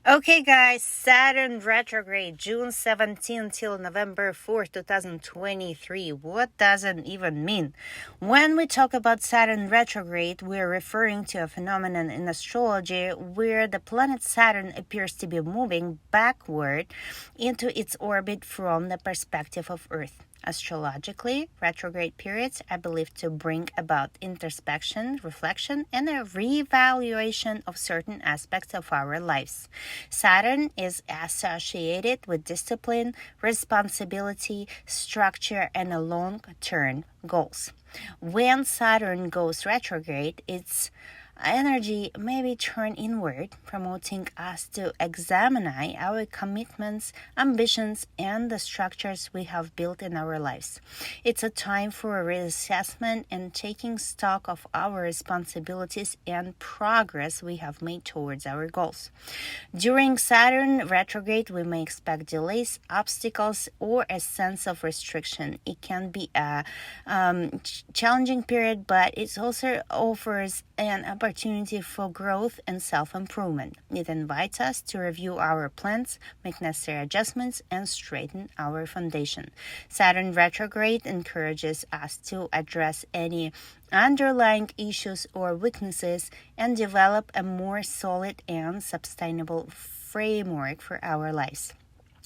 Okay, guys, Saturn retrograde, June 17 till November 4th, 2023. What does it even mean? When we talk about Saturn retrograde, we're referring to a phenomenon in astrology where the planet Saturn appears to be moving backward into its orbit from the perspective of Earth. Astrologically, retrograde periods are believed to bring about introspection, reflection, and a reevaluation of certain aspects of our lives. Saturn is associated with discipline, responsibility, structure, and long-term goals. When Saturn goes retrograde, its energy may be turned inward, promoting us to examine our commitments, ambitions, and the structures we have built in our lives. It's a time for a reassessment and taking stock of our responsibilities and progress we have made towards our goals. During Saturn retrograde, we may expect delays, obstacles, or a sense of restriction. It can be a challenging period, but it also offers an opportunity for growth and self-improvement. It invites us to review our plans, make necessary adjustments, and straighten our foundation. Saturn retrograde encourages us to address any underlying issues or weaknesses and develop a more solid and sustainable framework for our lives.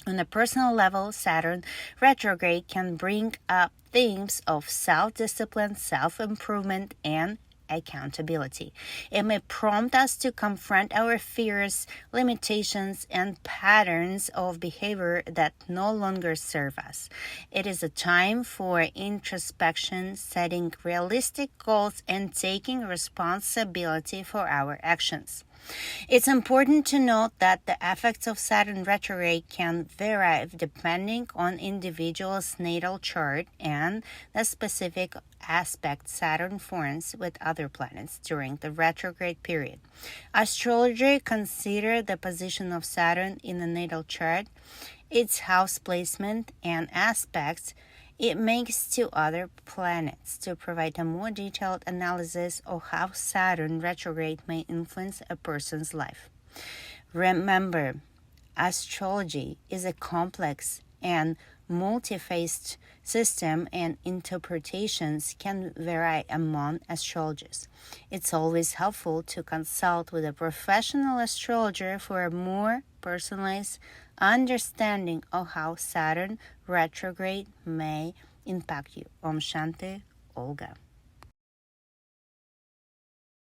On a personal level, Saturn retrograde can bring up themes of self-discipline, self-improvement, and accountability. It may prompt us to confront our fears, limitations, and patterns of behavior that no longer serve us. It is a time for introspection, setting realistic goals, and taking responsibility for our actions. It's important to note that the effects of Saturn retrograde can vary depending on individual's natal chart and the specific aspect Saturn forms with other planets during the retrograde period. Astrology considers the position of Saturn in the natal chart, its house placement, and aspects it makes to other planets to provide a more detailed analysis of how Saturn retrograde may influence a person's life. Remember, astrology is a complex and multi-faced system, and interpretations can vary among astrologers. It's always helpful to consult with a professional astrologer for a more personalized understanding of how Saturn retrograde may impact you. Om Shanti, Olga.